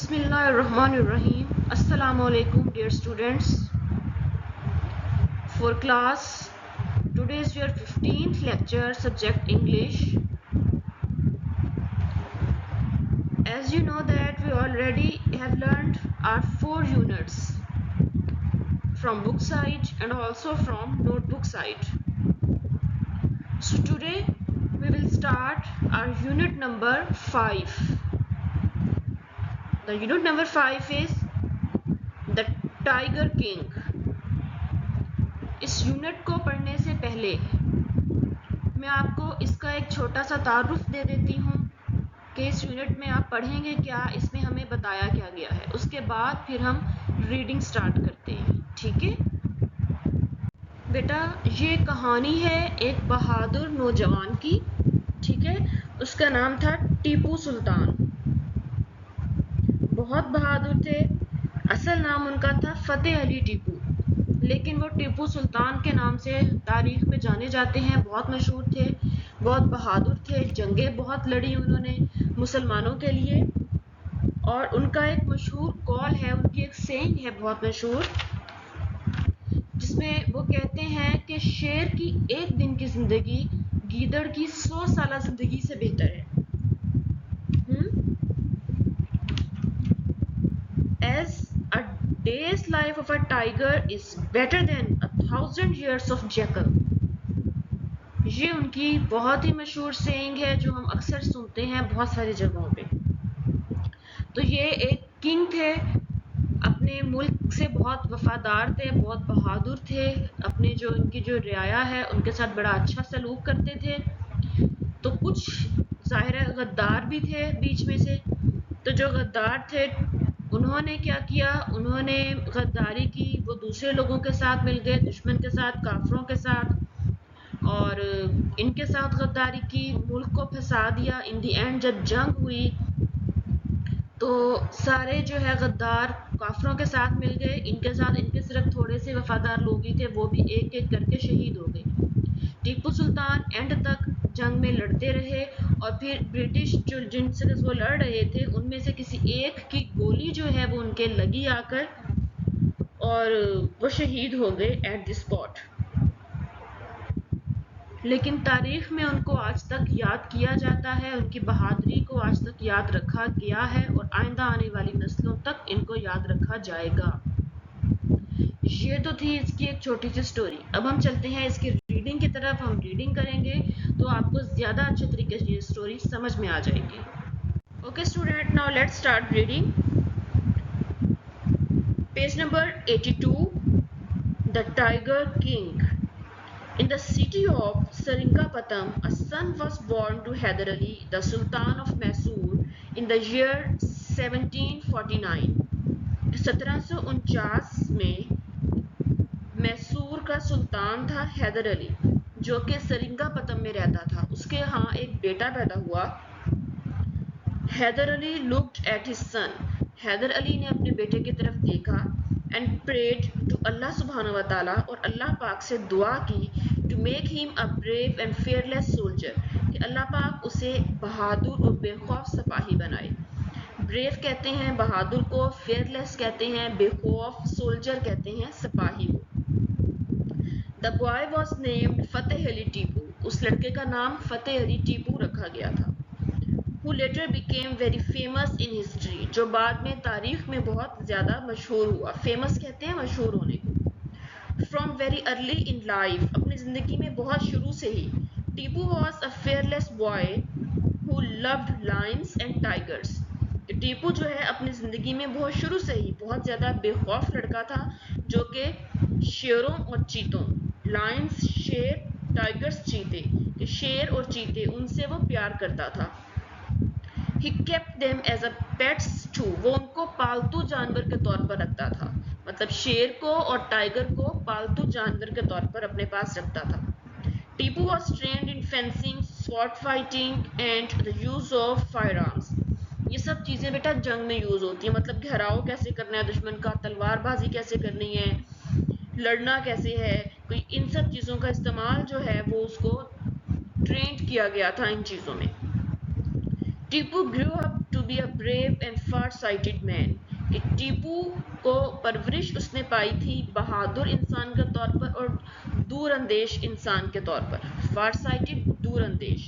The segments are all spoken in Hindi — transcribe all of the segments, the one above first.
Bismillahirrahmanirrahim. Assalamu alaikum, dear students. For class, today is your 15th lecture, subject English. As you know that we already have learned our 4 units from book side and also from notebook side. So today we will start our unit number 5. The unit number 5 is The Tiger King. इस यूनिट को पढ़ने से पहले मैं आपको इसका एक छोटा सा तारुफ दे देती हूँ कि इस यूनिट में आप पढ़ेंगे क्या, इसमें हमें बताया क्या गया है। उसके बाद फिर हम रीडिंग स्टार्ट करते हैं, ठीक है बेटा। ये कहानी है एक बहादुर नौजवान की, ठीक है। उसका नाम था टीपू सुल्तान। बहुत बहादुर थे। असल नाम उनका था फतेह अली टीपू, लेकिन वो टीपू सुल्तान के नाम से तारीख में जाने जाते हैं। बहुत मशहूर थे, बहुत बहादुर थे। जंगें बहुत लड़ी उन्होंने मुसलमानों के लिए। और उनका एक मशहूर कॉल है, उनकी एक सेइंग है बहुत मशहूर, जिसमें वो कहते हैं कि शेर की एक दिन की जिंदगी गीदड़ की 100 साल जिंदगी से बेहतर है। As a day's life of a tiger is better than 1,000 years of jackal. ये उनकी बहुत ही मशहूर सेइंग है जो हम अक्सर सुनते हैं बहुत सारी जगहों पे। तो ये एक किंग थे, अपने मुल्क से बहुत वफादार थे, बहुत बहादुर थे। अपने जो उनकी जो रियाया है उनके साथ बड़ा अच्छा सलूक करते थे। तो कुछ ज़ाहिर है गद्दार भी थे बीच में से। तो जो गद्दार थे उन्होंने क्या किया, उन्होंने गद्दारी की। वो दूसरे लोगों के साथ मिल गए, दुश्मन के साथ, काफरों के साथ, और इनके साथ गद्दारी की, मुल्क को फंसा दिया। इन दी एंड जब जंग हुई तो सारे जो है गद्दार काफरों के साथ मिल गए। इनके साथ इनके सिर्फ थोड़े से वफादार लोग ही थे, वो भी एक एक करके शहीद हो गए। टीपू सुल्तान एंड तक जंग में लड़ते रहे और फिर ब्रिटिश जो जिनसे वो लड़ रहे थे उनमें से किसी एक की गोली जो है वो उनके लगी आकर और वो शहीद हो गए एट द स्पॉट। लेकिन तारीख में उनको आज तक याद किया जाता है, उनकी बहादुरी को आज तक याद रखा गया है और आइंदा आने वाली नस्लों तक इनको याद रखा जाएगा। ये तो थी इसकी एक छोटी सी स्टोरी। अब हम चलते हैं इसकी रीडिंग की तरफ। हम रीडिंग करेंगे तो आपको ज़्यादा अच्छे तरीके से ये स्टोरी समझ में आ जाएगी। Okay student, now let's start reading. Page number 82, the tiger king. In the city of Seringapatam, a son was born to Hyder Ali, the Sultan of Mysore, in the year 1749. 1749 में मैसूर का सुल्तान था हैदर अली, जो कि सरिंगापतम में रहता था। उसके यहाँ एक बेटा पैदा हुआ। Haider Ali looked at his son. Haider Ali ने अपने बेटे की तरफ देखा and prayed to अल्लाह सुब्हानहू व तआला, और अल्लाह पाक से दुआ की to make him a brave and fearless soldier, कि अल्लाह पाक उसे बहादुर और बेखौफ सिपाही बनाए। ब्रेव कहते हैं बहादुर को, फेयरलेस कहते हैं बेखौफ, सोल्जर कहते हैं सिपाही को। The boy was named Fateh Ali Tipu. उस लड़के का नाम फतेह अली टीपू रखा गया था। Who later became very famous in history, जो बाद में तारीख में बहुत ज़्यादा मशहूर हुआ। फेमस कहते हैं मशहूर होने को। From very early in life, अपनी ज़िंदगी में बहुत शुरू से ही, Tipu was a fearless boy who loved lions and tigers. Tipu जो है अपनी ज़िंदगी में बहुत शुरू से ही बहुत ज़्यादा बेखौफ लड़का था, जो कि शेरों और चीतों, लायंस शेर, टाइगर्स चीते, शेर और चीते, उनसे वो प्यार करता था। He kept them as a pets too. वो उनको पालतू जानवर के तौर पर रखता था। मतलब शेर को और टाइगर को पालतू जानवर के तौर पर अपने पास रखता था। Tipu was trained in fencing, sword fighting and the use of firearms. ये सब चीज़ें बेटा जंग में यूज़ होती है। मतलब घेराव कैसे करना है दुश्मन का, तलवारबाजी कैसे करनी है, लड़ना कैसे है, कोई इन सब चीज़ों का इस्तेमाल जो है वो उसको ट्रेंड किया गया था इन चीज़ों में। Tipu grew up to be a brave and far sighted man, कि टीपू को परवरिश उसने पाई थी बहादुर इंसान के तौर पर और दूरअंदेश इंसान के तौर पर। फार साइटेड, दूरअंदेश,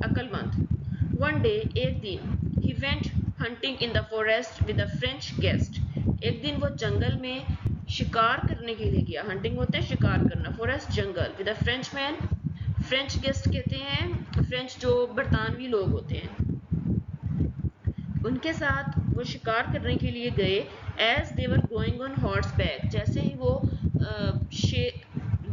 अक्लमंद। वन डे, एक दिन, he went hunting in the forest with a French guest, एक दिन वो जंगल में शिकार करने के लिए गया। हंटिंग होता है शिकार करना, forest jungle, with a French man, French guest कहते हैं फ्रेंच जो बरतानवी लोग होते हैं, उनके साथ वो शिकार करने के लिए गए। As they were going on horseback, जैसे ही वो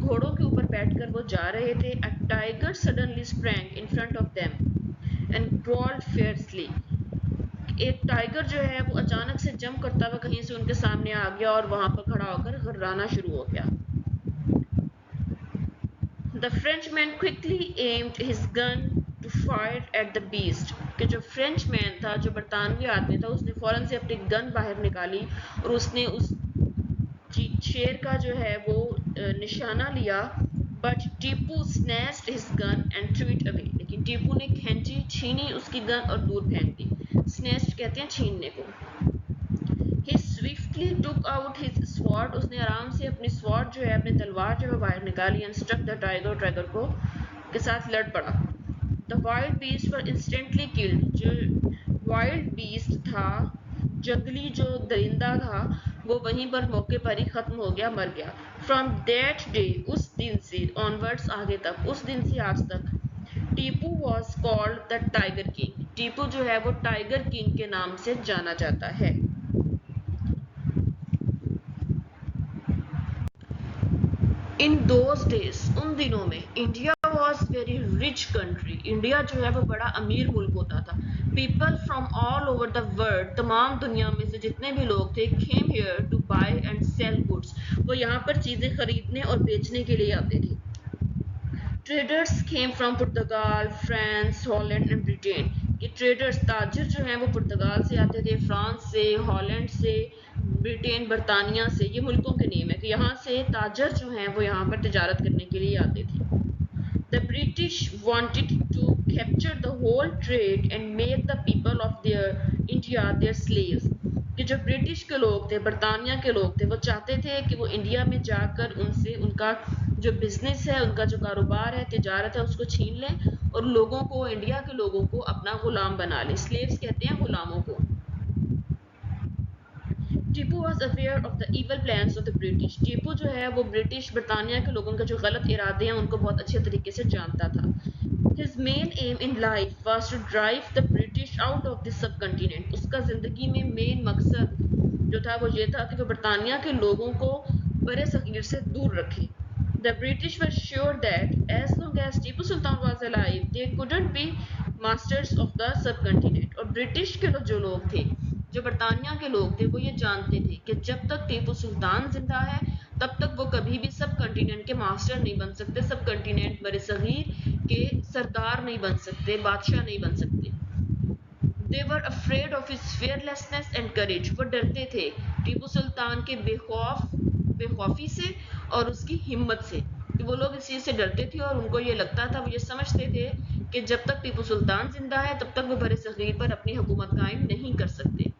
घोड़ों के ऊपर बैठकर वो जा रहे थे, a tiger suddenly sprang in front of them and growled fiercely, एक टाइगर जो है वो अचानक से जंप करता हुआ कहीं से उनके सामने आ गया और वहां पर खड़ा होकर घर्राना शुरू हो गया। The Frenchman quickly aimed his gun to fire at the beast, कि जो फ्रेंच मैन था, जो बरतानवी आदमी था, उसने फौरन से अपनी गन बाहर निकाली और उसने उस शेर का जो है वो निशाना लिया। But Tipu snatched his gun and through it away, लेकिन टीपू ने खींची, छीनी उसकी गन और दूर फेंक दी। स्नैच्ड कहते हैं छीनने को। He swiftly took out his sword, उसने आराम से अपनी स्वॉर्ड जो है, अपनी तलवार जो है बाहर निकाली, and struck the tiger, tiger को के साथ लड़ पड़ा। The wild beasts were instantly killed, जो wild beast था, जंगली जो दरिंदा था, वो वहीं पर मौके पर ही खत्म हो गया, मर गया। From that day, उस दिन से onwards, आगे तक, उस दिन से आज तक, Tipu was called the Tiger King, Tipu जो है वो टाइगर किंग के नाम से जाना जाता है। इन दोज डेज, उन दिनों में, India was very rich country, India जो है वो बड़ा अमीर मुल्क होता था। People from all over the world, तमाम दुनिया में से जितने भी लोग थे, came here to buy and sell goods, वो यहाँ पर चीजें खरीदने और बेचने के लिए आते थे। Traders came from Portugal, France, Holland and Britain, कि ट्रेडर्स, ताजिर जो हैं वो पुर्तगाल से आते थे, फ्रांस से, हॉलैंड से, ब्रिटेन, बरतानिया से, ये मुल्कों के नेम है कि यहाँ से ताजर जो हैं वो यहाँ पर तिजारत करने के लिए आते थे। The British wanted to capture the whole trade and make the people of their India their slaves, कि जो ब्रिटिश के लोग थे, बरतानिया के लोग थे, वो चाहते थे कि वो इंडिया में जाकर उनसे उनका जो बिजनेस है, उनका जो कारोबार है, तिजारत है, उसको छीन लें और लोगों को, इंडिया के लोगों को अपना गुलाम बना लें। स्लेव्स कहते हैं गुलामों को। Tipu was aware of the evil plans of the British, Tipu जो है वो ब्रिटिश, बरतानिया के लोगों के जो गलत इरादे हैं उनको बहुत अच्छे तरीके से जानता था। His main aim in life was to drive the British out of the subcontinent, उसका जिंदगी में मेन मकसद जो था वो ये था कि वो बरतानिया के लोगों को बरे सगीर से दूर रखे। The British were sure that as long as Tipu Sultan was alive, they couldn't be masters of the subcontinent, और ब्रिटिश के जो लोग थे, जो बरतानिया के लोग थे, वो ये जानते थे कि जब तक टीपू सुल्तान जिंदा है तब तक वो कभी भी सब कंटिनेंट के मास्टर नहीं बन सकते, सब कंटिनेंट बरे सगीर के सरदार नहीं बन सकते, बादशाह नहीं बन सकते। They were afraid of his fearlessness and courage, वो डरते थे टीपू सुल्तान के बेखौफी से और उसकी हिम्मत से, कि वो लोग इस चीज़ से डरते थे और उनको ये लगता था, वो ये समझते थे कि जब तक टीपू सुल्तान जिंदा है तब तक वो बरे सगीर पर अपनी हुकूमत कायम नहीं कर सकते।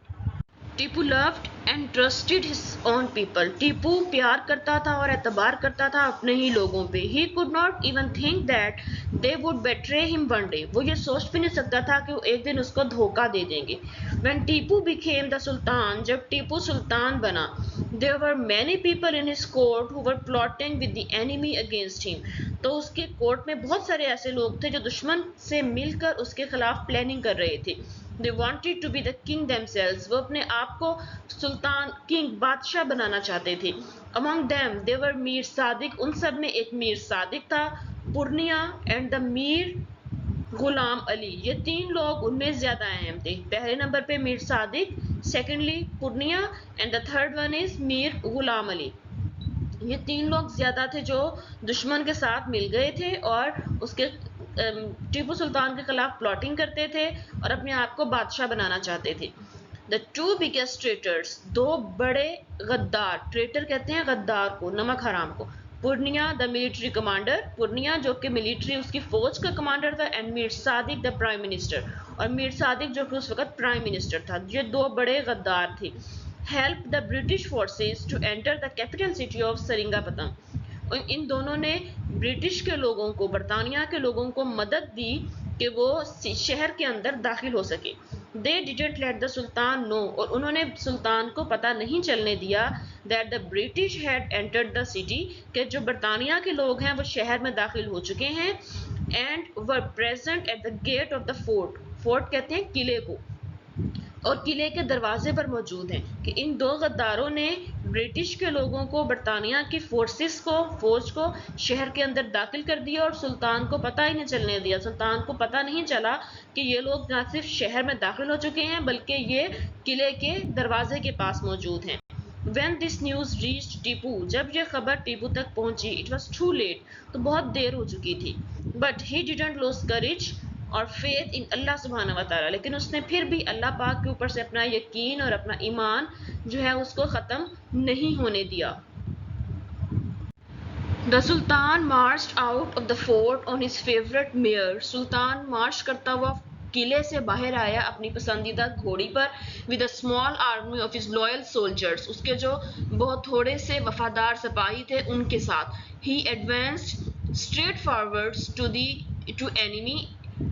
Tipu loved and trusted his own people, Tipu प्यार करता था और एतबार करता था अपने ही लोगों पे। He could not even think that they would betray him one day, वो ये सोच भी नहीं सकता था कि वो एक दिन उसको धोखा दे देंगे। When Tipu became the sultan, जब टीपू सुल्तान बना, there were many people in his court who were plotting with the enemy against him, तो उसके कोर्ट में बहुत सारे ऐसे लोग थे जो दुश्मन से मिलकर उसके खिलाफ प्लानिंग कर रहे थे। They wanted to be the king themselves, वो अपने आप को सुल्तान, किंग, बादशाह बनाना चाहते थे। Among them there were Mir Sadiq, उन सब में एक मीर सादिक था, पूर्णिया एंड द मीर गुलाम अली, ये तीन लोग उनमें ज्यादा अहम थे। पहले नंबर पे Mir Sadiq, secondly Purnaiya and the third one is Mir Ghulam Ali. ये तीन लोग ज्यादा थे जो दुश्मन के साथ मिल गए थे और उसके टीपू सुल्तान के खिलाफ प्लॉटिंग करते थे और अपने आप को बादशाह बनाना चाहते थे। द टू बिगेस्ट ट्रेटर्स, दो बड़े गद्दार, ट्रेटर कहते हैं गद्दार को, नमक हराम को। Purnia the military commander, Purnia जो कि मिलिट्री उसकी फौज का कमांडर था, and Mir Sadiq the prime minister, और मीर सादिक जो कि उस वक्त प्राइम मिनिस्टर था। ये दो बड़े गद्दार थे। Help the British forces to enter the capital city of Seringapatam. इन दोनों ने ब्रिटिश के लोगों को, बरतानिया के लोगों को मदद दी कि वो शहर के अंदर दाखिल हो सके। They didn't let the sultan know, और उन्होंने सुल्तान को पता नहीं चलने दिया that the British had entered the city, कि जो बरतानिया के लोग हैं वो शहर में दाखिल हो चुके हैं। And were present at the gate of the fort, fort कहते हैं किले को, और किले के दरवाजे पर मौजूद हैं। कि इन दो गद्दारों ने ब्रिटिश के लोगों को, बरतानिया की फोर्सेस को, फौज को शहर के अंदर दाखिल कर दिया और सुल्तान को पता ही नहीं चलने दिया। सुल्तान को पता नहीं चला कि ये लोग ना सिर्फ शहर में दाखिल हो चुके हैं बल्कि ये किले के दरवाजे के पास मौजूद हैं। When this news reached Tipu, जब ये खबर टीपू तक पहुंची, it was too late, तो बहुत देर हो चुकी थी। But he didn't lose courage और फेथ इन अल्लाह सुब्हानहू व तआला, लेकिन उसने फिर भी अल्लाह पाक के ऊपर से अपना यकीन और अपना ईमान जो है उसको ख़त्म नहीं होने दिया। The Sultan marched out of the fort on his favorite mare. सुल्तान मार्च करता हुआ किले से बाहर आया अपनी पसंदीदा घोड़ी पर, with a small army of his loyal soldiers, उसके जो बहुत थोड़े से वफादार सिपाही थे उनके साथ। He advanced straight forwards to enemy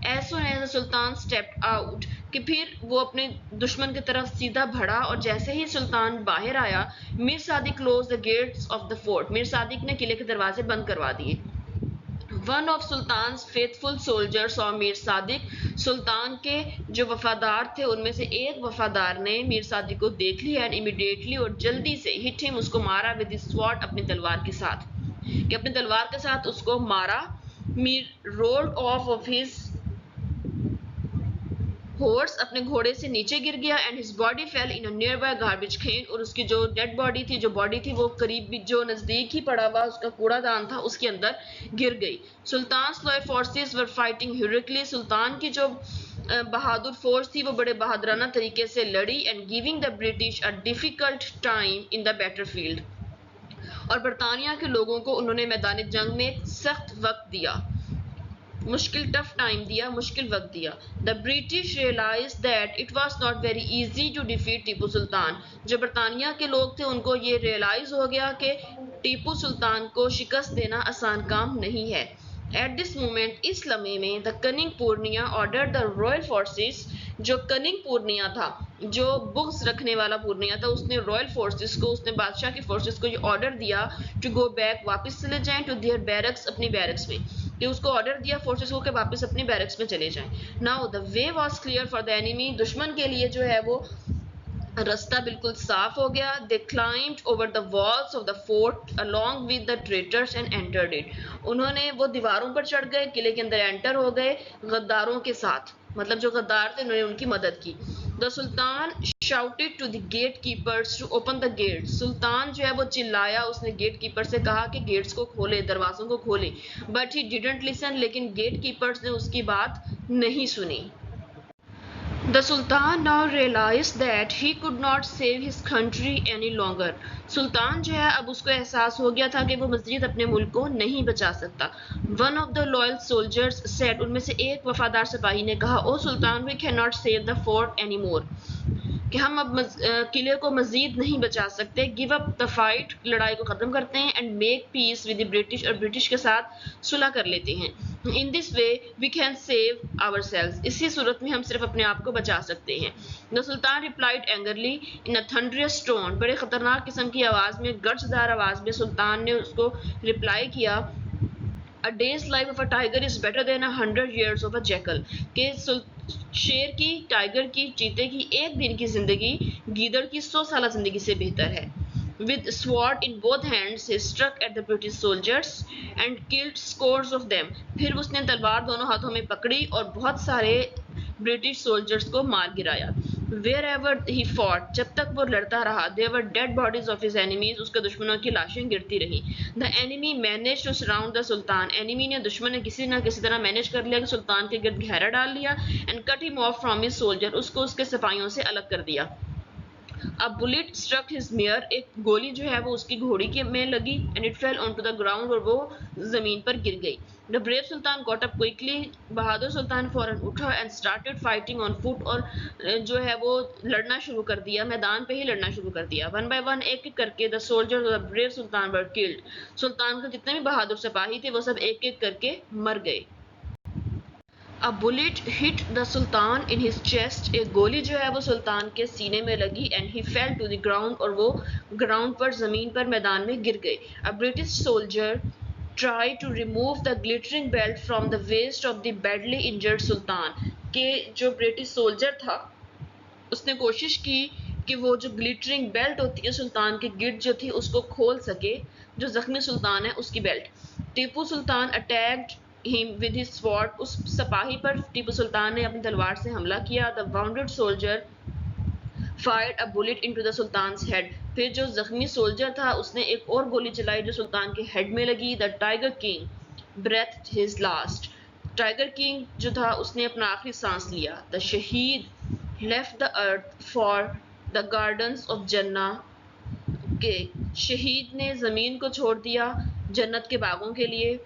as soon as the sultan stepped out, कि फिर वो अपने दुश्मन की तरफ सीधा बढ़ा, और जैसे ही सुल्तान बाहर आया, Mir Sadiq close the gates of the fort, Mir Sadiq ने किले के दरवाजे बंद करवा दिए। One of sultan faithful soldiers और मीर सादिक, सुल्तान के जो वफादार थे उनमें से एक वफादार ने मीर सादिक को देख लिया एंड इमीडिएटली, और जल्दी से, हिट हिम, उसको मारा विद हिज स्वॉर्ड, अपनी तलवार के साथ, कि अपनी तलवार के साथ उसको मारा। Mir rolled of his horse, अपने घोड़े से नीचे गिर गया, and his body fail in a near by garbage खेन, और उसकी जो डेड बॉडी थी, जो बॉडी थी, वो करीब जो नज़दीक ही पड़ा हुआ उसका कूड़ादान था उसके अंदर गिर गई। Sultan loyal forces were fighting heroically, सुल्तान की जो बहादुर फौज थी वो बड़े बहादुराना तरीके से लड़ी, and giving the British a difficult time in the battlefield, और बरतानिया के लोगों को उन्होंने मैदान जंग में एक सख्त वक्त दिया, मुश्किल टफ टाइम दिया, मुश्किल वक्त दिया। The British realize that it was not very easy to defeat Tipu Sultan, जो बरतानिया के लोग थे उनको ये रियलाइज हो गया कि टीपू सुल्तान को शिकस्त देना आसान काम नहीं है। एट दिस मोमेंट, इस लम्हे में, the cunning Purnia order the royal forces, जो कनिंग पूर्णिया था, जो बुग्स रखने वाला पूर्णिया था, उसने रॉयल फोर्सेस को, उसने बादशाह की फोर्सेस को ये ऑर्डर दिया टू गो बैक, वापस चले जाएं, टू देयर बैरक्स, अपनी बैरक्स में, कि उसको ऑर्डर दिया फोर्सेस को कि वापस अपनी बैरक्स में चले जाएं। Now the way was clear for the enemy, दुश्मन के लिए जो है वो रास्ता बिल्कुल साफ हो गया। They climbed over the walls of the fort along with the traitors and entered it, उन्होंने वो दीवारों पर चढ़ गए, किले के अंदर एंटर हो गए गद्दारों के साथ, मतलब जो गद्दार थे उन्होंने उनकी मदद की। The sultan shouted to the gate keepers to open the gate, सुल्तान जो है वो चिल्लाया, उसने गेट कीपर से कहा कि गेट्स को खोले, दरवाजों को खोले, बट ही डिडंट लिसन, लेकिन गेट कीपर्स ने उसकी बात नहीं सुनी। The Sultan now realized that he could not save his country any longer. सुल्तान जो है अब उसको एहसास हो गया था कि वो मज़ीद अपने मुल्क को नहीं बचा सकता। One of the loyal soldiers said, उनमें से एक वफादार सिपाही ने कहा, ओ सुल्तान, we cannot save the fort anymore, कि हम अब किले को मज़ीद नहीं बचा सकते। गिव अप द फाइट, लड़ाई को ख़त्म करते हैं, and make peace with the British, और ब्रिटिश के साथ सुलह कर लेते हैं। In this way we can save our selves, इसी सूरत में हम सिर्फ अपने आप को बचा सकते हैं। The sultan replied angrily in a thunderous tone, बड़े ख़तरनाक किस्म की आवाज़ में, गर्जदार आवाज़ में सुल्तान ने उसको रिप्लाई किया, A day's life of a tiger is better than 100 years of a jackal, के शेर की, टाइगर की, चीते की एक दिन की जिंदगी गीदड़ की 100 साल जिंदगी से बेहतर है। With sword in both hands, he struck at the British soldiers and killed scores of them. फिर उसने तलवार दोनों हाथों में पकड़ी और बहुत सारे ब्रिटिश सोल्जर्स को मार गिराया। Wherever he fought, जब तक वो लड़ता रहा, there were dead bodies of his enemies, उसके दुश्मनों की लाशें गिरती रही। The enemy managed to surround the Sultan, enemy ने, दुश्मन ने किसी ना किसी तरह मैनेज कर लिया कि सुल्तान के गिर्द घेरा डाल लिया, and cut him off from his soldier, उसको उसके सिपाहियों से अलग कर दिया। A bullet struck his mare, एक गोली जो है वो उसकी घोड़ी के में लगी and it fell onto the ground, और वो जमीन पर गिर गई. The brave Sultan got up quickly, बहादुर सुल्तान फौरन उठा and started fighting on foot, और जो है वो लड़ना शुरू कर दिया, मैदान पे ही लड़ना शुरू कर दिया. One by one, एक एक करके the soldiers of the brave Sultan were killed. सुल्तान के जितने भी बहादुर सिपाही थे वो सब एक एक करके मर गए. A bullet hit the Sultan in his chest. एक गोली जो है वो सुल्तान के सीने में लगी and he fell to the ground, और वो ग्राउंड पर जमीन पर मैदान में गिर गए. A British soldier tried to remove the glittering belt from the waist of the badly injured Sultan. के जो ब्रिटिश सोल्जर था उसने कोशिश की कि वो जो ग्लिटरिंग बेल्ट होती है सुल्तान की गिर्द जो थी उसको खोल सके, जो जख्मी सुल्तान है उसकी belt. Tipu Sultan attacked him with his sword. उस सिपाही पर टीपू सुल्तान ने अपनी तलवार से हमला किया. The wounded soldier fired a bullet into the sultan's head. फिर जो जख्मी सोल्जर था उसने एक और गोली चलाई जो सुल्तान के हेड में लगी. The tiger king breathed his last. Tiger king जो था उसने अपना आखिरी सांस लिया. The शहीद left the earth for the gardens of Jannah. के शहीद ने ज़मीन को छोड़ दिया जन्नत के बागों के लिए.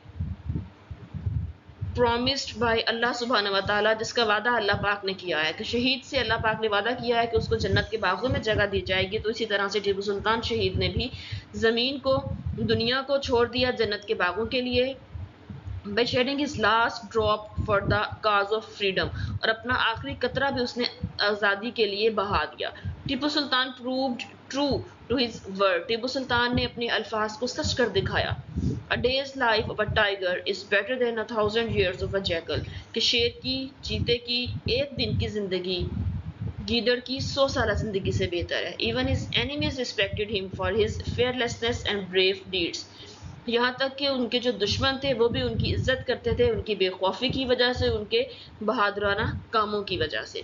promised by अल्लाह सुब्हान व तआला, जिसका वादा अल्लाह पाक ने किया है कि शहीद से अल्लाह पाक ने वादा किया है कि उसको जन्नत के बागों में जगह दी जाएगी. तो इसी तरह से टीपू सुल्तान शहीद ने भी ज़मीन को, दुनिया को छोड़ दिया जन्नत के बागों के लिए. by shedding his last drop for the cause of freedom, और अपना आखिरी कतरा भी उसने आज़ादी के लिए बहा दिया. Tipu Sultan proved true to his word. Tipu Sultan ने अपने अल्फाज को सच कर दिखाया. A day's life of a tiger is better than 1,000 years of a jackal. कि शेर की, चीते की एक दिन की जिंदगी गीदड़ की 100 साल जिंदगी से बेहतर है. Even his enemies respected him for his fearlessness and brave deeds. यहाँ तक कि उनके जो दुश्मन थे वो भी उनकी इज्जत करते थे, उनकी बेखौफी की वजह से, उनके बहादुराना कामों की वजह से.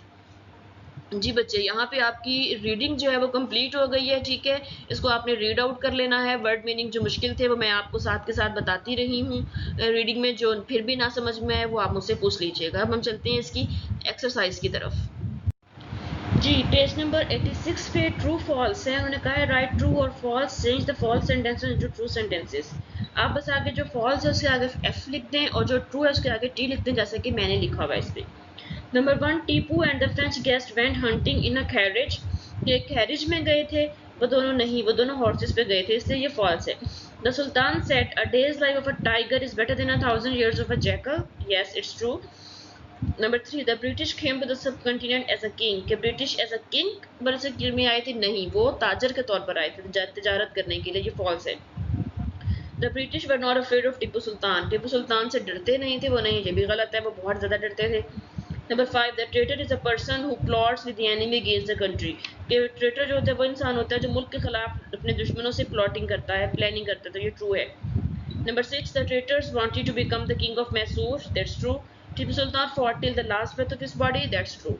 जी बच्चे, यहाँ पे आपकी रीडिंग जो है वो कंप्लीट हो गई है. ठीक है, इसको आपने रीड आउट कर लेना है. वर्ड मीनिंग जो मुश्किल थे वो मैं आपको साथ के साथ बताती रही हूँ रीडिंग में. जो फिर भी ना समझ में आए वो आप मुझसे पूछ लीजिएगा. अब हम चलते हैं इसकी एक्सरसाइज की तरफ. जी, पेज नंबर 86 पे ट्रू फॉल्स है. उन्होंने कहा है राइट ट्रू और false, change the false sentences into true sentences. आप बस आगे जो फॉल्स है उसके आगे एफ लिख दें और जो ट्रू है उसके आगे टी लिख दें, जैसे कि मैंने लिखा हुआ है इस पे. Number 1, Tipu and the French guest went hunting in a carriage. ये कैरेज में गए थे, वो दोनों नहीं, वो दोनों हॉर्सेस पे गए थे, इसलिए ये फॉल्स है. The sultan said a day's life of a tiger is better than 1,000 years of a jackal. Yes, it's true. Number 3, the British came to the subcontinent as a king. के ब्रिटिश एज अ किंग बरसगीर में आए थे? नहीं, वो ताजर के तौर पर आए थे, तिजारत करने के लिए. ये फॉल्स है. The British were not afraid of Tipu Sultan. Tipu Sultan से डरते नहीं थे वो? नहीं, ये भी गलत है, वो बहुत ज़्यादा डरते थे. Number 5, the traitor is a person who plots with the enemy against the country. कि ट्रेटर जो होता है वो इंसान होता है जो मुल्क के खिलाफ अपने दुश्मनों से प्लॉटिंग करता है, प्लानिंग करता है. तो ये ट्रू है. Number 6, the traitors wanted to become the king of Mysore. That's true. Tipu Sultan fought till the last breath of his body. That's true.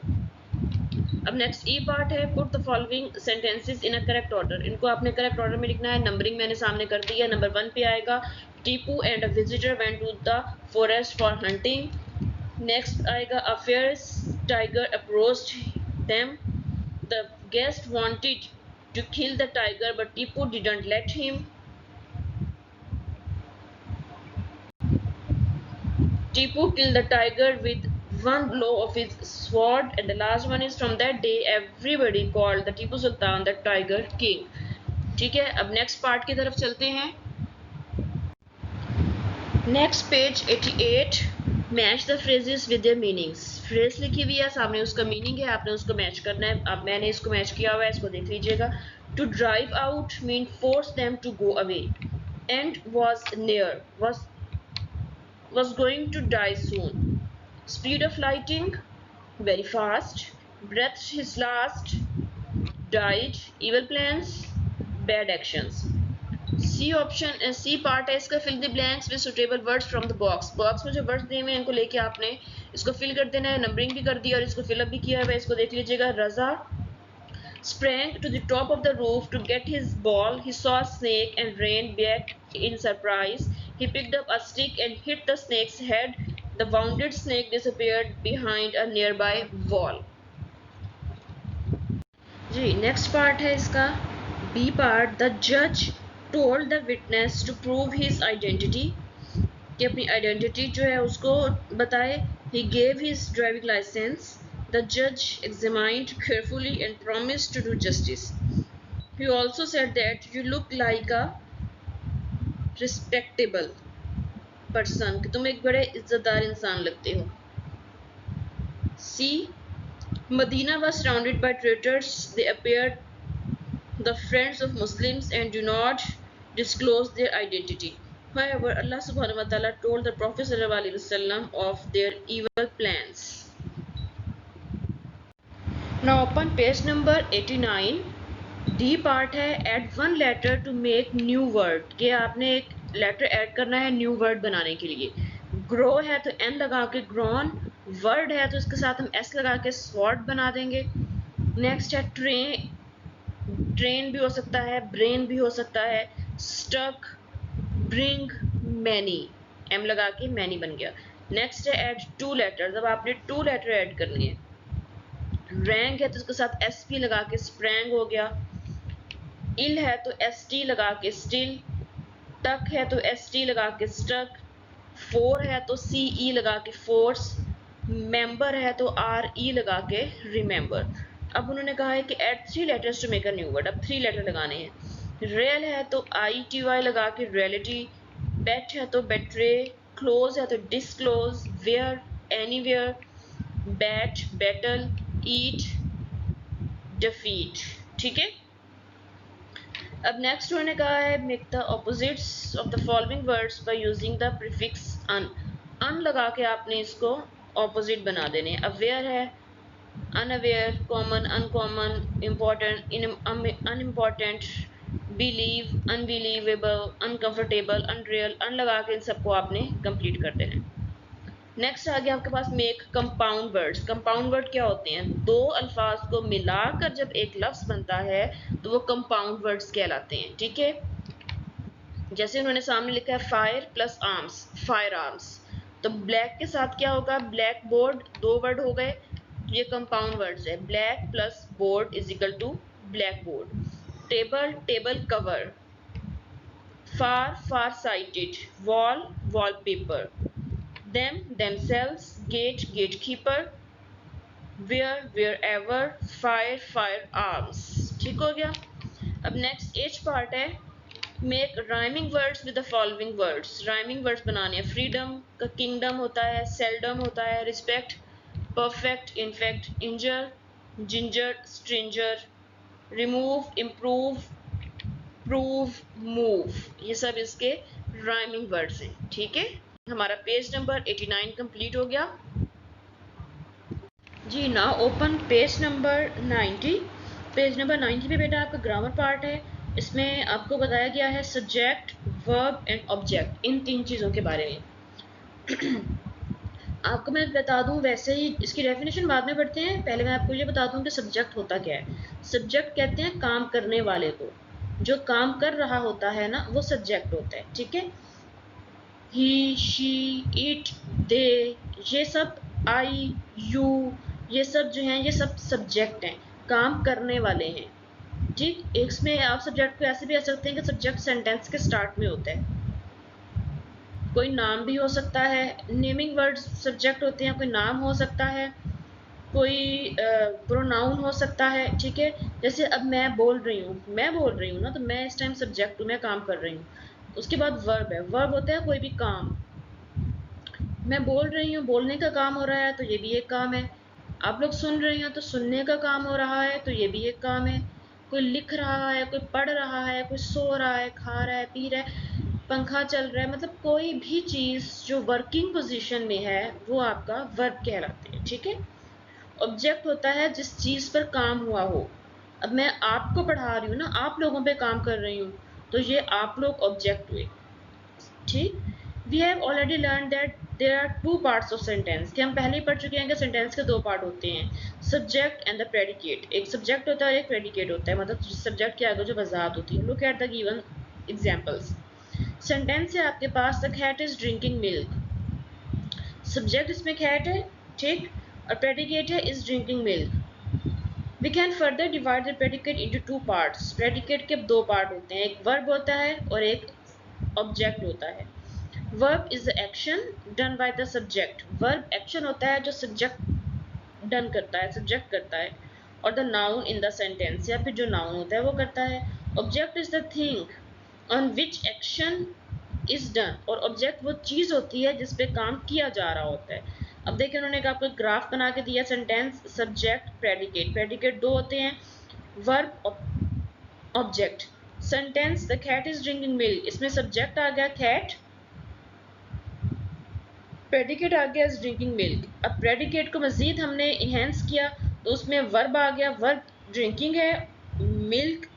अब नेक्स्ट ई पार्ट है, put the following sentences in a correct order. इनको आपने करेक्ट ऑर्डर में लिखना है. नंबरिंग मैंने सामने कर दी है. नंबर 1 पे आएगा Tipu and a visitor went to the forest for hunting. Next आएगा a fierce tiger approached them. The guest wanted to kill the tiger but Tipu didn't let him. Tipu killed the tiger with one blow of his sword. And the last one is from that day everybody called the Tipu Sultan the Tiger King. ठीक है, अब नेक्स्ट पार्ट की तरफ चलते हैं. Next page 88. Match the phrases with their meanings. Phrase लिखी हुई है, सामने उसका मीनिंग है, आपने उसको मैच करना है. अब मैंने इसको मैच किया हुआ है, इसको देख लीजिएगा. To drive out mean force them to go away. And was near, was going to die soon. Speed of lighting, very fast. Breathed his last, died. Evil plans, bad actions. C option, C part है इसका. Fill the blanks with suitable words from the box. Box में जो वर्ड्स दिए हुए हैं इनको लेके आपने इसको फिल कर देना है. नंबरिंग भी कर दी और इसको फिलअप भी किया हुआ है, इसको देख लीजिएगा. रजा sprang to the top of the roof to get his ball. He saw a snake and ran back in surprise. He picked up a stick and hit the snake's head. The wounded snake disappeared behind a nearby wall. G next part है इसका बी पार्ट। द जज told the witness to prove his identity, कि अपनी आइडेंटिटी जो है उसको बताए। He gave his driving licence. The जज examined carefully and promised to do justice. He also said that you look like a respectable person, कि तुम एक बड़े इज्जतदार इंसान लगते हो। C Medina was surrounded by traitors. They appeared the friends of Muslims and do not disclose their identity. However, Allah subhanahu wa ta'ala told the Prophet sallallahu alaihi wasallam of their evil plans. Now open page number 89. D part है add one letter to make new word, कि आपने एक लेटर ऐड करना है न्यू वर्ड बनाने के लिए। ग्रो है तो एन लगा के ग्रोन, वर्ड है तो इसके साथ हम एस लगा के स्वॉर्ड बना देंगे। नेक्स्ट है ट्रेन भी हो सकता है, ब्रेन भी हो सकता है। स्टक, ब्रिंग, मैनी, एम लगा के मैनी बन गया। नेक्स्ट है एड टू लेटर, जब आपने टू लेटर ऐड करनी है। रैंक है तो इसके साथ एस पी लगा के स्प्रैंग हो गया। इल है तो एस टी लगा के स्टिल। टक है तो एस टी लगा के स्टक। फोर है तो सी ई लगा के फोर्स। मेंबर है तो आर ई लगा के रिमेंबर। अब उन्होंने कहा है कि add three letters to make a new word, अब थ्री लेटर लगाने हैं। रेल है तो आई टी वाई लगा के रियलिटी। बेट है तो बेट्रे। क्लोज है तो disclose. Where, anywhere. Bat, battle. Eat, defeat. ठीक है। अब नेक्स्ट उन्होंने कहा है make the opposites of the following words by using the prefix un. Un लगा के आपने इसको ऑपोजिट बना देने। अवेयर है unaware, common uncommon, important unimportant, believe unbelievable, uncomfortable, unreal. Un लगा के इन सबको आपने कंप्लीट कर देना। नेक्स्ट आ गया आपके पास make compound words. Compound word क्या होते हैं? दो अल्फाज को मिलाकर जब एक लफ्ज बनता है तो वो कंपाउंड वर्ड्स कहलाते हैं। ठीक है, जैसे उन्होंने सामने लिखा है fire plus arms, fire arms. तो ब्लैक के साथ क्या होगा? ब्लैक बोर्ड, दो वर्ड हो गए, ये कंपाउंड वर्ड्स है। Black plus board is equal to blackboard. Table, table cover. Far, far sighted. Wall, wallpaper. them, themselves, gate, gatekeeper, where, wherever, fire, firearms। ठीक हो गया। अब नेक्स्ट एच पार्ट है make rhyming words with the following words. Rhyming words बनाने हैं। फ्रीडम का किंगडम होता है, सेल्डम होता है, respect, perfect, infect, injure, ginger, stranger, remove, improve, prove, move. ये सब इसके राइमिंग वर्ड्स हैं। ठीक है, हमारा पेज नंबर 89 कंप्लीट हो गया। जी ना open page number 90। Page number 90 पे बेटा आपका ग्रामर पार्ट है। इसमें आपको बताया गया है सब्जेक्ट, वर्ब एंड ऑब्जेक्ट, इन तीन चीज़ों के बारे में। आपको मैं बता दूं, वैसे ही इसकी डेफिनेशन बाद में पढ़ते हैं, पहले मैं आपको ये बता दूं कि सब्जेक्ट होता क्या है। सब्जेक्ट कहते हैं काम करने वाले को, जो काम कर रहा होता है ना वो सब्जेक्ट होता है। ठीक है, ही, शी, इट, दे, ये सब, आई, यू, ये सब जो हैं ये सब सब्जेक्ट हैं, काम करने वाले हैं। ठीक, इसमें आप सब्जेक्ट को ऐसे भी कह सकते हैं कि सब्जेक्ट सेंटेंस के स्टार्ट में होता है। कोई नाम भी हो सकता है, नेमिंग वर्ड्स सब्जेक्ट होते हैं, कोई नाम हो सकता है, कोई प्रोनाउन हो सकता है। ठीक है, जैसे अब मैं बोल रही हूँ ना, तो मैं इस टाइम सब्जेक्ट हूँ, मैं काम कर रही हूँ। उसके बाद वर्ब है, वर्ब होता है कोई भी काम। मैं बोल रही हूँ, बोलने का काम हो रहा है तो ये भी एक काम है। आप लोग सुन रहे हैं तो सुनने का काम हो रहा है तो ये भी एक काम है। कोई लिख रहा है, कोई पढ़ रहा है, कोई सो रहा है, खा रहा है, पी रहा है, पंखा चल रहा है, मतलब कोई भी चीज़ जो वर्किंग पोजीशन में है वो आपका वर्ब कहलाती है। ठीक है, ऑब्जेक्ट होता है जिस चीज़ पर काम हुआ हो। अब मैं आपको पढ़ा रही हूँ ना, आप लोगों पे काम कर रही हूँ, तो ये आप लोग ऑब्जेक्ट हुए। ठीक, we have already learn that there are two parts of sentence, कि हम पहले ही पढ़ चुके हैं कि सेंटेंस के दो पार्ट होते हैं, सब्जेक्ट एंड द प्रेडिकेट। एक सब्जेक्ट होता है और एक प्रेडिकेट होता है, मतलब सब्जेक्ट के आगे जो वजाहत होती है। Look at the given examples. Sentence है आपके पास, the cat is drinking milk. Subject इसमें कैट है, ठीक, और प्रेडिकेट है is drinking milk. We can further divide the predicate into two parts. Predicate के दो पार्ट होते हैं, एक वर्ब होता है और एक ऑब्जेक्ट होता है। Verb is the action done by the subject. Verb action होता है जो सब्जेक्ट डन करता है, सब्जेक्ट करता है, और the noun in the sentence, या फिर जो नाउन होता है वो करता है। Object is the thing on which action is done, और ऑब्जेक्ट वो चीज होती है जिस पे काम किया जा रहा होता है। अब देखिए उन्होंने आपको ग्राफ बना के दिया, सेंटेंस, सब्जेक्ट, प्रेडिकेट। प्रेडिकेट दो होते हैं, verb, object. Sentence the cat is drinking milk, इसमें सब्जेक्ट आ गया कैट, प्रेडिकेट आ गया इज ड्रिंकिंग मिल्क। अब प्रेडिकेट को मजीद हमने इनहेंस किया तो उसमें वर्ब आ गया, वर्ब ड्रिंकिंग है, मिल्क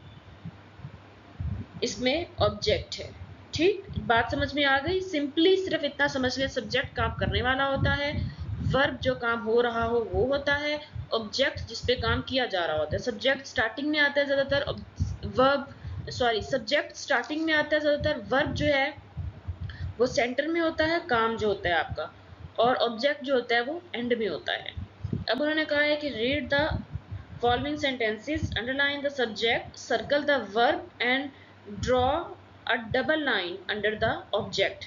इसमें ऑब्जेक्ट है। ठीक, बात समझ में आ गई? सिंपली सिर्फ इतना समझ लिया, सब्जेक्ट काम करने वाला होता है, वर्ब जो काम हो रहा हो वो होता है, ऑब्जेक्ट जिस पे काम किया जा रहा होता है। सब्जेक्ट स्टार्टिंग में आता है ज्यादातर, वर्ब सॉरी सब्जेक्ट स्टार्टिंग में आता है ज्यादातर, वर्ब जो है वो सेंटर में होता है, काम जो होता है आपका, और ऑब्जेक्ट जो होता है वो एंड में होता है। अब उन्होंने कहा है कि read the following sentences, underline the subject, circle the verb and draw a double line under the object।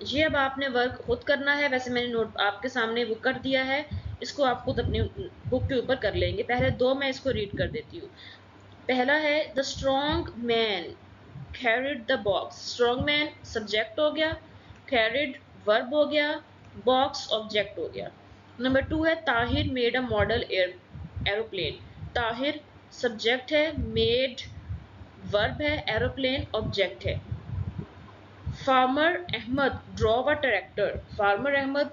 ये अब आपने वर्क खुद करना है, वैसे मैंने नोट आपके सामने वो कर दिया है, इसको आप खुद अपनी बुक के ऊपर कर लेंगे। पहले दो मैं इसको रीड कर देती हूँ। पहला है the strong man carried the box. Strong man subject हो गया, कैरिड वर्ब हो गया, बॉक्स ऑब्जेक्ट हो गया। नंबर टू है Tahir made a model aeroplane. Tahir subject है, मेड वर्ब है, एरोप्लेन ऑब्जेक्ट है। फार्मर अहमद ड्रॉव अ ट्रैक्टर। फार्मर अहमद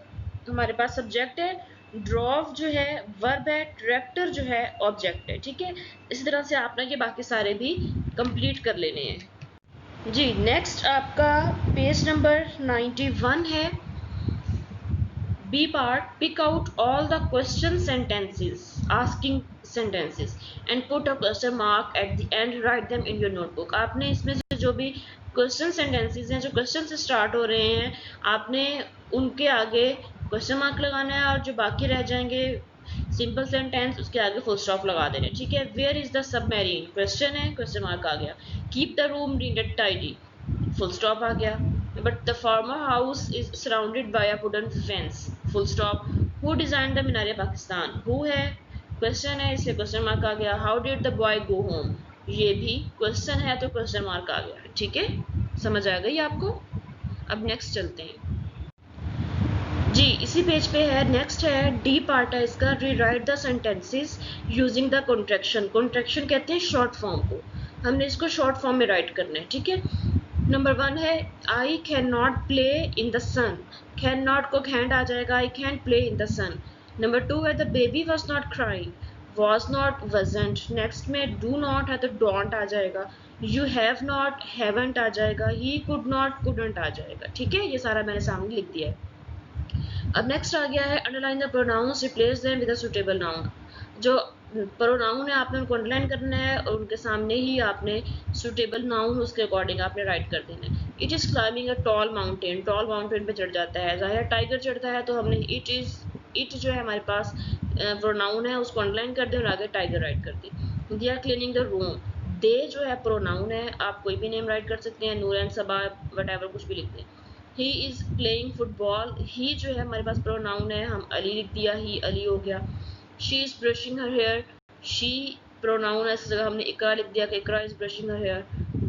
हमारे पास सब्जेक्ट है, ड्रॉव जो है वर्ब है, ट्रैक्टर जो है ऑब्जेक्ट है। ठीक है, इसी तरह से आपने ये बाकी सारे भी कंप्लीट कर लेने हैं। जी नेक्स्ट आपका पेज नंबर 91 है। B part, pick out all the question sentences, asking sentences and put a question mark at the end, write them in your notebook। आपने इसमें से जो भी क्वेश्चन सेंटेंसेस हैं, जो क्वेश्चन से स्टार्ट हो रहे हैं, आपने उनके आगे क्वेश्चन मार्क लगाना है, और जो बाकी रह जाएंगे सिंपल सेंटेंस उसके आगे फुल स्टॉप लगा देने। ठीक है, where is the submarine, question है, क्वेश्चन मार्क आ गया। Keep the room neat tidy, full stop आ गया। But the farmer house is surrounded by a wooden fence, full stop. Who design the Minar Pakistan, who है, क्वेश्चन है इसलिए क्वेश्चन मार्क आ गया। How did the boy go home, ये भी क्वेश्चन है तो क्वेश्चन मार्क आ गया। ठीक है, समझ आ गई आपको? अब नेक्स्ट चलते हैं जी, इसी पेज पे है। नेक्स्ट है डी पार्ट है इसका, rewrite the sentences using the contraction. Contraction कहते हैं शॉर्ट फॉर्म को, हमने इसको शॉर्ट फॉर्म में राइट करना है। ठीक है, नंबर वन है I can not play in the sun. Can not को कैंट आ जाएगा, I can play in the sun. Number two है the baby was not crying, was not wasn't. Next में डू नॉट है तो डोंट आ जाएगा, यू हैव नॉट हैवंट आ जाएगा, ही कुड नॉट कुडंट आ जाएगा। ठीक है, ये सारा मैंने सामने लिख दिया है। अब नेक्स्ट आ गया है underline the pronounce, replace them with a suitable noun. जो प्रोनाउन है आपने उनको अंडरलाइन करना है और उनके सामने ही आपने सूटेबल नाउन उसके अकॉर्डिंग आपने राइट कर देना है। It is climbing a tall mountain, tall mountain पे चढ़ जाता है। ज़ाहिर टाइगर चढ़ता है तो हमने इट इज़, इट जो है हमारे पास प्रोनाउन है उसको अंडरलाइन कर दे और आगे टाइगर राइट कर दी। They are cleaning the room, they जो है प्रोनाउन है, आप कोई भी नेम राइट कर सकते हैं, नूर एंड सबा वट कुछ भी लिख दें। ही इज़ प्लेइंग फुटबॉल, ही जो है हमारे पास प्रोनाउन है, हम अली लिख दिया, ही अली हो गया। She is brushing her hair, she pronoun है, इस जगह हमने इकरा लिख दिया कि Iqra is brushing her hair.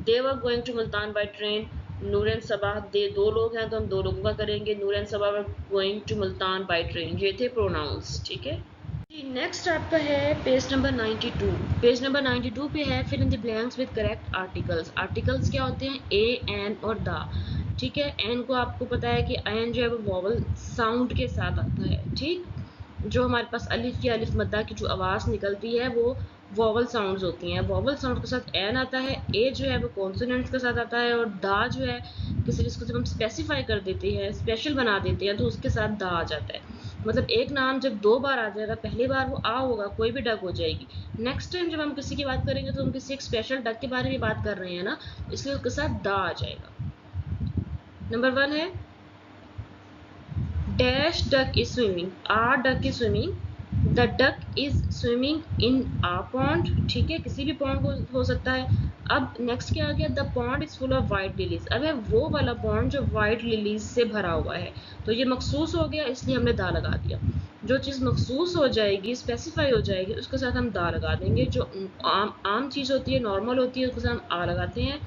They were going to Multan by train, Noor and Saba, they दो लोग हैं तो हम दो लोगों का करेंगे, Noor and Saba were going to Multan by train. ये थे प्रोनाउंस। ठीक है, नेक्स्ट आपका है पेज नंबर 92। पेज नंबर 92 पे है fill in the blanks with correct articles. Articles क्या होते हैं? ए, एन और द। ठीक है, एन को आपको पता है कि एन जो है वो वॉवल साउंड के साथ आता है। ठीक, जो हमारे पास अलिफ या अलिफ मद्दा की जो आवाज़ निकलती है वो वॉवल साउंड्स होती हैं। वॉवल साउंड के साथ एन आता है, ए जो है वो कॉन्सोनेंट्स के साथ आता है, और दा जो है किसी चीज़ को जब हम स्पेसिफाई कर देते हैं, स्पेशल बना देते हैं, तो उसके साथ दा आ जाता है। मतलब एक नाम जब दो बार आ जाएगा, पहली बार वो आ होगा, कोई भी डक हो जाएगी। नेक्स्ट टाइम जब हम किसी की बात करेंगे तो हम किसी एक स्पेशल डक के बारे में बात कर रहे हैं ना, इसलिए उसके साथ दा आ जाएगा। नंबर वन है dash duck is swimming, or duck is swimming, the duck is swimming in a pond, ठीक है, किसी भी पॉन्ड को हो सकता है। अब नेक्स्ट क्या आ गया, the pond is full of white lilies. अब है वो वाला पॉन्ड जो वाइट लिलीज से भरा हुआ है, तो ये मखसूस हो गया इसलिए हमने दा लगा दिया। जो चीज़ मखसूस हो जाएगी, स्पेसिफाई हो जाएगी, उसके साथ हम दा लगा देंगे। जो आम चीज़ होती है, नॉर्मल होती है, उसके साथ हम आ लगाते हैं।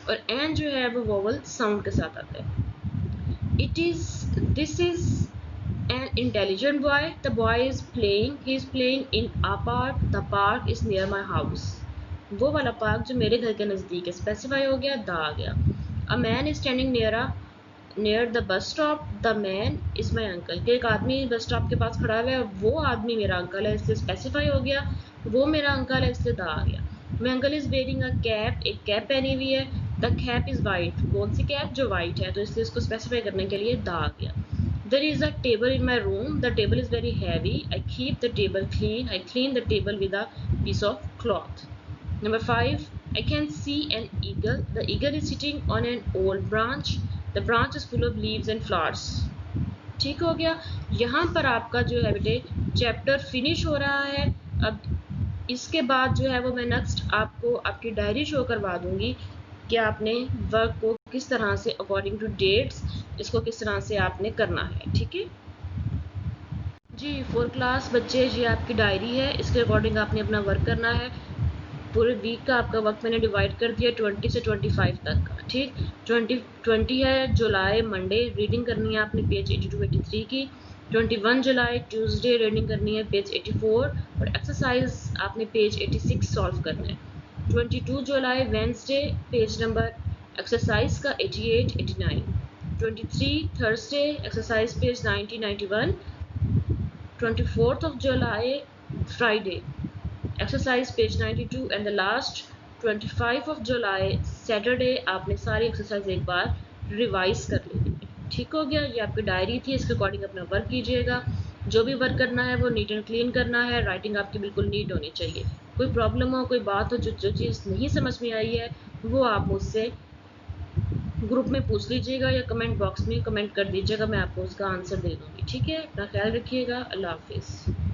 और एन जो है वो वोवल साउंड के साथ आता है। This is an intelligent boy. The boy is playing. He is playing in a park. The park is near my house. वो वाला पार्क जो मेरे घर के नज़दीक है, स्पेसिफाई हो गया, दा आ गया। A man is standing near the bus stop. The man is my uncle. कि एक आदमी बस स्टॉप के पास खड़ा हुआ है, वो आदमी मेरा अंकल है, इसलिए स्पेसिफाई हो गया। वो मेरा अंकल है, इसलिए दा आ गया। My uncle is wearing a cap. एक कैप पहनी हुई है। The cap is white. कौन सी कैप, जो वाइट है, तो इसलिए इसको स्पेसिफाई करने के लिए दा आ गया। There is a table in my room. The table is very heavy. I keep the table clean. I clean the table with a piece of cloth. Number 5. I can see an eagle. The eagle is sitting on an old branch. The branch is full of leaves and flowers. ठीक हो गया। यहाँ पर आपका जो है बेटे चैप्टर फिनिश हो रहा है। अब इसके बाद जो है वो मैं नेक्स्ट आपको आपकी डायरी शो करवा दूंगी कि आपने वर्क को किस तरह से अकॉर्डिंग टू डेट्स इसको किस तरह से आपने करना है, ठीक है जी। 4 क्लास बच्चे, ये आपकी डायरी है, इसके अकॉर्डिंग आपने अपना वर्क करना है। पूरे वीक का आपका वक्त मैंने डिवाइड कर दिया 20 से 25 तक का, ठीक। 20 है जुलाई मंडे, रीडिंग करनी है आपने पेज 82 83 की। 21 जुलाई ट्यूसडे रीडिंग करनी है पेज 84 और एक्सरसाइज आपने पेज 86 सॉल्व करना है। 22 जुलाई वेंसडे पेज नंबर एक्सरसाइज का 88 89। 23 Thursday exercise page 90 91। 24th of July Friday exercise page 92 and the last 25 of July Saturday आपने सारी एक्सरसाइज एक बार रिवाइज कर लेनी है, ठीक हो गया। ये आपकी डायरी थी, इसके अकॉर्डिंग अपना वर्क कीजिएगा। जो भी वर्क करना है वो नीट एंड क्लीन करना है, राइटिंग आपकी बिल्कुल नीट होनी चाहिए। कोई प्रॉब्लम हो, कोई बात हो, जो चीज़ नहीं समझ में आई है वो आप मुझसे ग्रुप में पूछ लीजिएगा या कमेंट बॉक्स में कमेंट कर दीजिएगा, मैं आपको उसका आंसर दे दूँगी, ठीक है। अपना ख्याल रखिएगा, अल्लाह हाफिज़।